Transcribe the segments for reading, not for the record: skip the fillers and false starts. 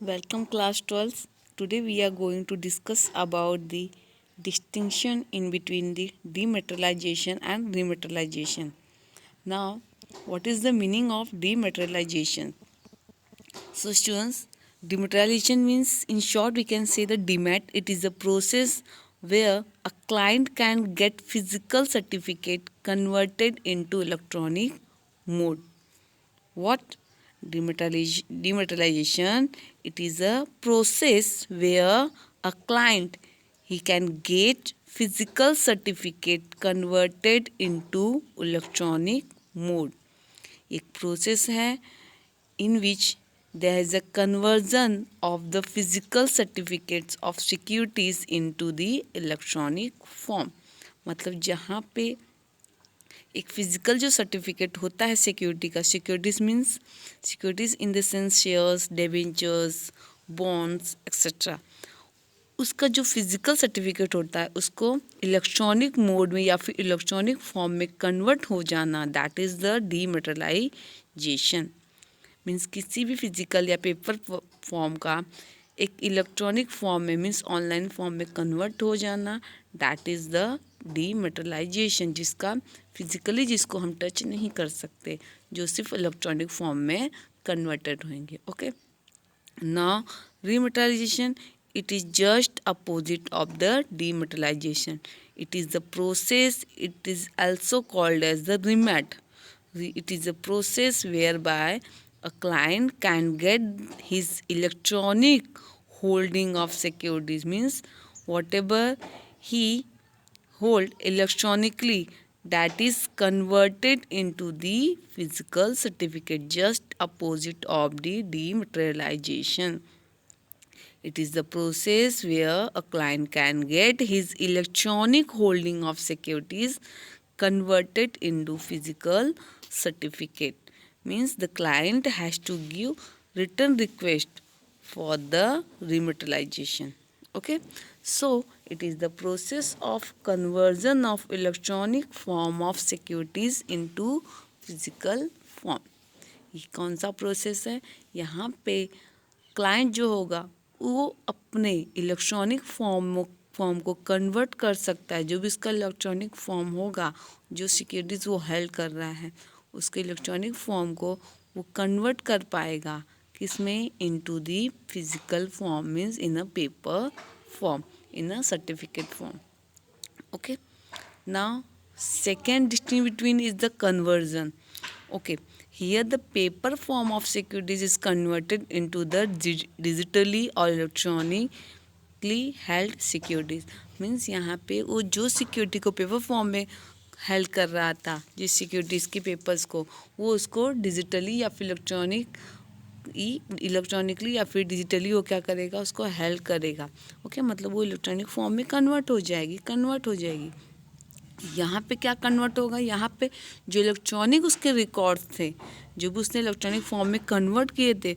Welcome class 12. Today we are going to discuss about the distinction in between the dematerialization and rematerialization. Now, what is the meaning of dematerialization? So students, dematerialization means, in short we can say the demat, it is a process where a client can get physical certificate converted into electronic mode. What? Dematerialization, it is a process where a client he can get physical certificate converted into electronic mode. एक process है in which there is a conversion of the physical certificates of securities into the electronic form. मतलब जहाँ पे एक physical जो certificate होता है security का, securities means securities in the sense shares, debentures, bonds etcetera, उसका जो फिजिकल सर्टिफिकेट होता है उसको इलेक्ट्रॉनिक मोड में या फिर इलेक्ट्रॉनिक फॉर्म में कन्वर्ट हो जाना, दैट इज़ द डीमेटेरियलाइजेशन। मीन्स किसी भी फिजिकल या पेपर फॉर्म का एक इलेक्ट्रॉनिक फॉर्म में मीन्स ऑनलाइन फॉर्म में कन्वर्ट हो जाना, दैट इज़ द डीमेटेरियलाइजेशन, जिसका फिजिकली जिसको हम टच नहीं कर सकते, जो सिर्फ इलेक्ट्रॉनिक फॉर्म में कन्वर्टेड होंगे। Okay, now rematerialization, it is just opposite of the dematerialization. It is the process, it is also called as the remat. It is a process whereby a client can get his electronic holding of securities, means whatever he hold electronically, that is converted into the physical certificate, just opposite of the dematerialization. It is the process where a client can get his electronic holding of securities converted into physical certificate. Means the client has to give written request for the rematerialization. Okay, so it is the process of conversion of electronic form of securities into physical form. ये कौन सा process है? यहाँ पे client जो होगा वो अपने इलेक्ट्रॉनिक फॉर्म को कन्वर्ट कर सकता है, जो भी उसका इलेक्ट्रॉनिक फॉर्म होगा, जो सिक्योरिटीज़ वो हेल्ड कर रहा है उसके इलेक्ट्रॉनिक फॉर्म को वो कन्वर्ट कर पाएगा किसमें? Into the physical form, means in a paper form, in a certificate form. Okay, now second distinction between is the conversion. Okay, here the paper form of securities is converted into the digitally or electronically held securities. Means यहाँ पे वो जो security को paper form में held कर रहा था, जिस सिक्योरिटीज़ के पेपर्स को, वो उसको डिजिटली या फिर इलेक्ट्रॉनिकली या फिर डिजिटली वो क्या करेगा, उसको हेल्ड करेगा. ओके, मतलब वो इलेक्ट्रॉनिक फॉर्म में कन्वर्ट हो जाएगी. यहाँ पे क्या कन्वर्ट होगा? यहाँ पे जो इलेक्ट्रॉनिक उसके रिकॉर्ड्स थे, जो भी उसने इलेक्ट्रॉनिक फॉर्म में कन्वर्ट किए थे,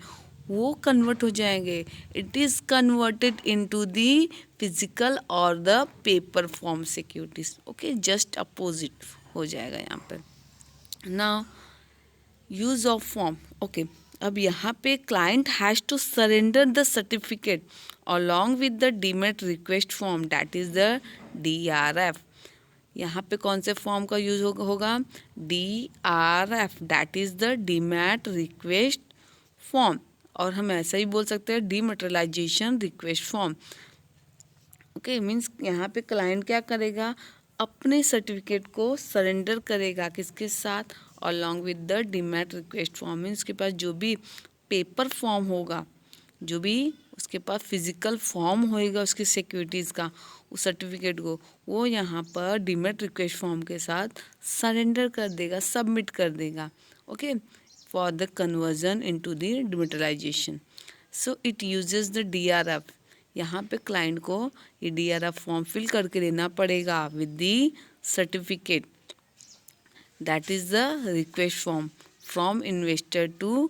वो कन्वर्ट हो जाएंगे. It is converted into the physical और the paper form securities. Okay, just opposite हो जाएगा यहाँ पे. Now use of form. Okay, अब यहाँ पे client has to surrender the certificate along with the demat request form, that is the DRF. यहाँ पे कौन से फॉर्म का यूज होगा? DRF, that is the demat request form, और हम ऐसा ही बोल सकते हैं डीमेटेरियलाइजेशन रिक्वेस्ट फॉर्म. ओके, मीन्स यहाँ पे क्लाइंट क्या करेगा? अपने सर्टिफिकेट को सरेंडर करेगा किसके साथ? Along with the demat request form. Means उसके पास जो भी पेपर फॉर्म होगा, जो भी उसके पास फिजिकल फॉर्म होएगा उसकी सिक्योरिटीज़ का, उस सर्टिफिकेट को वो यहाँ पर डीमेट रिक्वेस्ट फॉर्म के साथ सरेंडर कर देगा, सबमिट कर देगा. Okay, for the conversion into the डीमेटेरियलाइजेशन. So it uses the DRF. यहाँ पे क्लाइंट को ये DRF फॉर्म फिल करके देना पड़ेगा with the certificate, that is the request form from investor to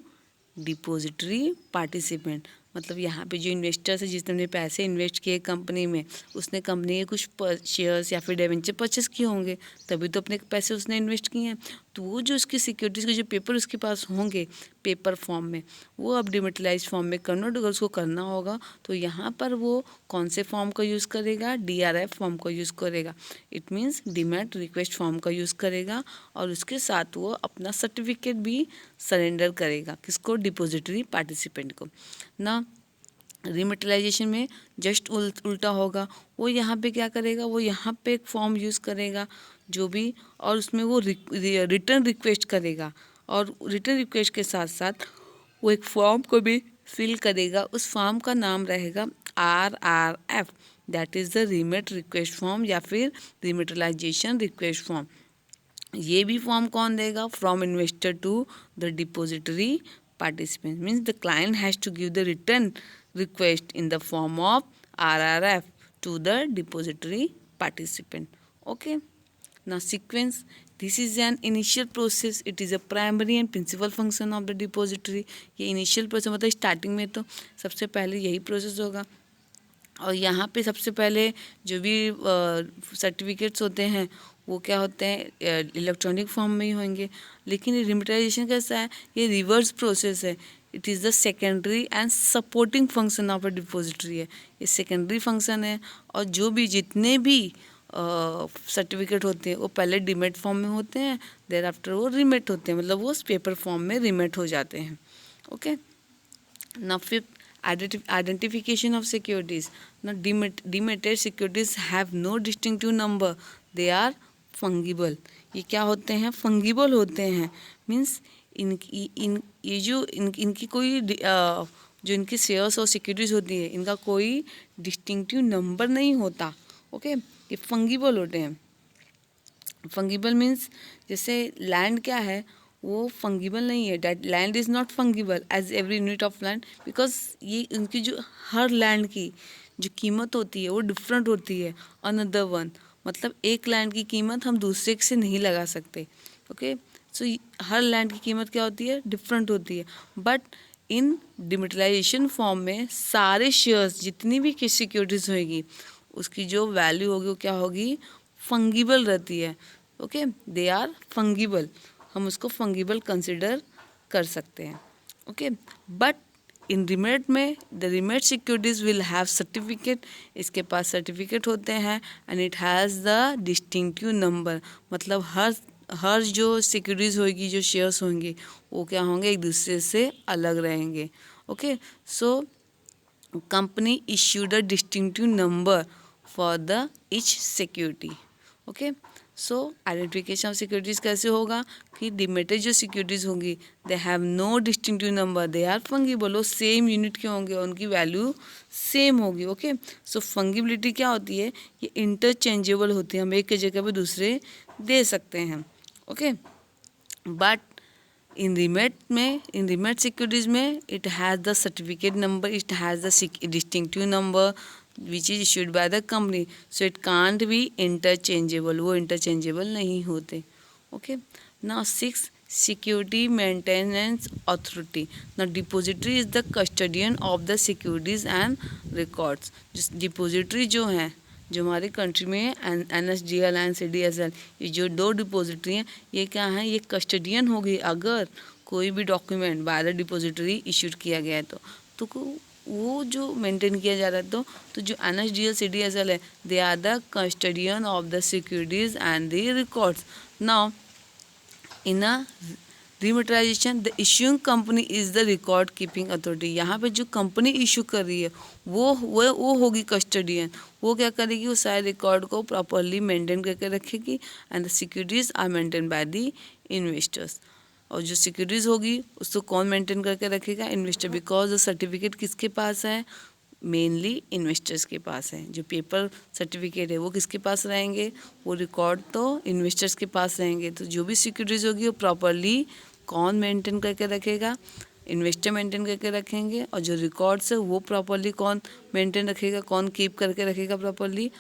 depository participant. मतलब यहाँ पे जो इन्वेस्टर्स है, जिसने पैसे इन्वेस्ट किए कंपनी में, उसने कंपनी के कुछ शेयर्स या फिर डिवेंचर परचेस किए होंगे, तभी तो अपने पैसे उसने इन्वेस्ट किए हैं। तो वो जो उसकी सिक्योरिटीज़ के जो पेपर उसके पास होंगे पेपर फॉर्म में, वो अब डिमेटलाइज फॉर्म में कन्वर्ट अगर उसको करना होगा तो यहाँ पर वो कौन से फॉर्म का यूज़ करेगा, DRF फॉर्म का यूज़ करेगा। It means demat request form का यूज़ करेगा, और उसके साथ वो अपना सर्टिफिकेट भी सरेंडर करेगा, किसको, डिपॉजिटरी पार्टिसिपेंट को ना। रिमेटलाइजेशन में जस्ट उल्टा होगा, वो यहाँ पे क्या करेगा, वो यहाँ पे एक फॉर्म यूज़ करेगा जो भी, और उसमें वो रिटर्न रिक्वेस्ट करेगा, और रिटर्न रिक्वेस्ट के साथ साथ वो एक फॉर्म को भी फिल करेगा। उस फॉर्म का नाम रहेगा RRF, that is the remat request form या फिर रिमेटलाइजेशन रिक्वेस्ट फॉर्म। ये भी फॉर्म कौन देगा, from investor to the depository participant, means the client has to give the return request in the form of RRF to the depository participant. Okay, now sequence, this is an initial process, it is a primary and principal function of the depository. ये initial process मतलब starting में तो सबसे पहले यही process होगा, और यहाँ पे सबसे पहले जो भी सर्टिफिकेट्स होते हैं वो क्या होते हैं, इलेक्ट्रॉनिक फॉर्म में ही होंगे। लेकिन ये रिमिटाइजेशन कैसा है, ये रिवर्स प्रोसेस है। It is the secondary and supporting function of a depository है, ये सेकेंडरी फंक्शन है। और जो भी जितने भी सर्टिफिकेट होते हैं वो पहले डीमेट फॉर्म में होते हैं, देर आफ्टर वो रिमेट होते हैं, मतलब वो पेपर फॉर्म में रिमेट हो जाते हैं। Okay, now fifth, identification of securities. Now dematted securities have no distinctive number, they are fungible. ये क्या होते हैं, फंगिबल होते हैं, मीन्स इनकी कोई जो इनकी शेयर्स और सिक्योरिटीज होती है इनका कोई डिस्टिंक्टिव नंबर नहीं होता। ओके, ये फंगिबल होते हैं। फंगिबल मीन्स जैसे लैंड क्या है, वो फंगिबल नहीं है, that land is not fungible as every unit of land, because ये उनकी जो हर लैंड की जो कीमत होती है वो डिफरेंट होती है अनदर वन, मतलब एक लैंड की कीमत हम दूसरे से नहीं लगा सकते। ओके, सो हर लैंड की कीमत क्या होती है, डिफरेंट होती है। बट इन डिमेटलाइजेशन फॉर्म में सारे शेयर्स जितनी भी सिक्योरिटीज होगी उसकी जो वैल्यू होगी वो क्या होगी, फंगिबल रहती है। ओके, दे आर फंगिबल, हम उसको फंगिबल कंसिडर कर सकते हैं। ओके, बट इन रिमेट में the remit securities will have certificate, इसके पास सर्टिफिकेट होते हैं, and it has the distinctive number, मतलब हर जो सिक्योरिटीज होगी, जो शेयर्स होंगे वो क्या होंगे, एक दूसरे से अलग रहेंगे। Okay, so company issued a distinctive number for the each security. Okay, so identification of securities कैसे होगा कि डिमेटेड जो सिक्योरिटीज़ होंगी they have no distinctive number, they are fungible, वो सेम यूनिट के होंगे, उनकी वैल्यू सेम होगी। ओके, सो फंगिबिलिटी क्या होती है, ये इंटरचेंजेबल होती है, हम एक की जगह पे दूसरे दे सकते हैं। Okay, but in remat securities में it has the certificate number, it has the distinctive number which is issued by the company, so it can't be interchangeable, वो interchangeable नहीं होते। Okay, now 6, security maintenance authority. Now depository is the custodian of the securities and records. जिस depository जो हैं, जो हमारी country में NSDL and CDSL, ये जो दो डिपोजिटरी हैं ये क्या हैं, ये कस्टडियन हो गई। अगर कोई भी document by the depository issued किया गया है तो वो जो मेंटेन किया जा रहा है, तो जो NSDL CDSL है, they are the custodian of the securities and the records. Now in a dematerialisation the issuing company is the record keeping authority. यहाँ पे जो कंपनी इशू कर रही है वो होगी कस्टडियन, वो क्या करेगी, वो सारे रिकॉर्ड को प्रॉपरली मेंटेन करके रखेगी, and the securities are maintain by the investors. और जो सिक्योरिटीज़ होगी उसको कौन मेंटेन करके रखेगा, इन्वेस्टर, बिकॉज द सर्टिफिकेट किसके पास है, मेनली इन्वेस्टर्स के पास है। जो पेपर सर्टिफिकेट है वो किसके पास रहेंगे, वो रिकॉर्ड तो इन्वेस्टर्स के पास रहेंगे। तो जो भी सिक्योरिटीज़ होगी वो प्रॉपरली कौन मेंटेन करके रखेगा, इन्वेस्टर मेंटेन करके रखेंगे, और जो रिकॉर्ड्स है वो प्रॉपरली कौन मेंटेन रखेगा, कौन कीप करके रखेगा properly,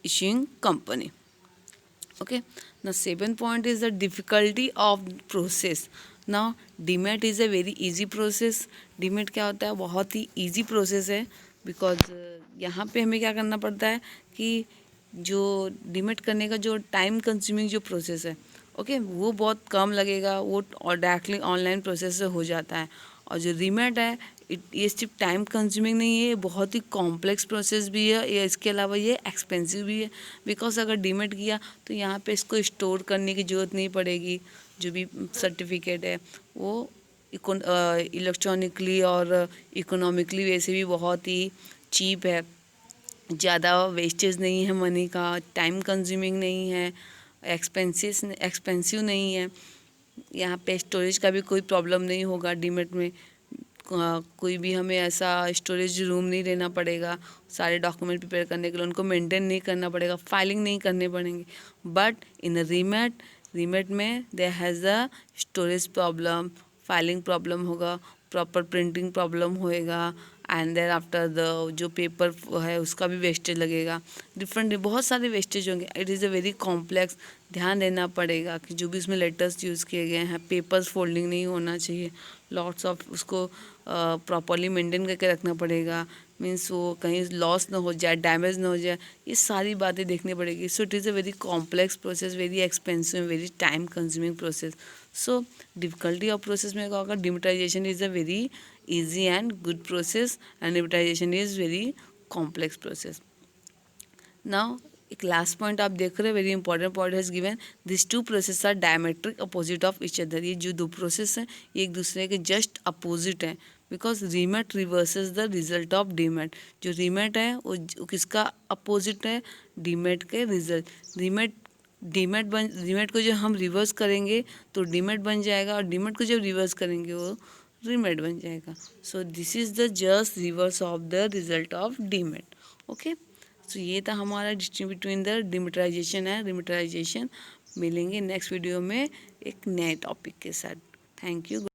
issuing company. Okay, now 7th point is the difficulty of process. Now demat is a very easy process. Demat क्या होता है, बहुत ही इजी प्रोसेस है, बिकॉज यहाँ पे हमें क्या करना पड़ता है कि जो डीमेट करने का जो टाइम कंज्यूमिंग जो प्रोसेस है, ओके, वो बहुत कम लगेगा, वो और डायरेक्टली ऑनलाइन प्रोसेस से हो जाता है। और जो रीमेट है, ये सिर्फ टाइम कंज्यूमिंग नहीं है, ये बहुत ही कॉम्प्लेक्स प्रोसेस भी है, ये इसके अलावा ये एक्सपेंसिव भी है। बिकॉज अगर डीमेट किया तो यहाँ पे इसको स्टोर करने की ज़रूरत नहीं पड़ेगी। जो भी सर्टिफिकेट है वो इलेक्ट्रॉनिकली और इकोनॉमिकली वैसे भी बहुत ही चीप है, ज़्यादा वेस्टेज नहीं है मनी का, टाइम कंज्यूमिंग नहीं है, एक्सपेंसिव नहीं है। यहाँ पे स्टोरेज का भी कोई प्रॉब्लम नहीं होगा डीमेट में। कोई भी हमें ऐसा स्टोरेज रूम नहीं लेना पड़ेगा सारे डॉक्यूमेंट प्रिपेयर करने के लिए, उनको मेंटेन नहीं करना पड़ेगा, फाइलिंग नहीं करने पड़ेंगे। बट इन रीमेट में there has a storage problem, filing problem होगा, प्रॉपर प्रिंटिंग प्रॉब्लम होएगा, एंड देन आफ्टर द जो पेपर है उसका भी वेस्टेज लगेगा, डिफरेंट बहुत सारे वेस्टेज होंगे। It is a very complex, ध्यान देना पड़ेगा कि जो भी इसमें लेटर्स यूज़ किए गए हैं, पेपर्स फोल्डिंग नहीं होना चाहिए, लॉट्स ऑफ उसको प्रॉपरली मेंटेन करके रखना पड़ेगा, मीन्स वो कहीं लॉस ना हो जाए, डैमेज ना हो जाए, ये सारी बातें देखनी पड़ेगी। So it is a very complex process, very expensive, very time consuming process. So difficulty of process में क्या होगा, dematisation is a very easy and good process, and dematisation is very complex process. Now एक last point आप देख रहे हैं, very important point has given, this two process are diametric opposite of each other. ये जो दो प्रोसेस हैं ये एक दूसरे के जस्ट अपोजिट हैं, because remat reverses the result of demat. जो रीमेट है वो किसका अपोजिट है, डीमेट के रिजल्ट। डीमेट को जब हम रिवर्स करेंगे तो डीमेट बन जाएगा, और डीमेट को जब रिवर्स करेंगे वो रीमेट बन जाएगा। So this is the just reverse of the result of demat. Okay, so ये था हमारा distinction between the dematisation and rematisation. मिलेंगे नेक्स्ट वीडियो में एक नए टॉपिक के साथ। Thank you.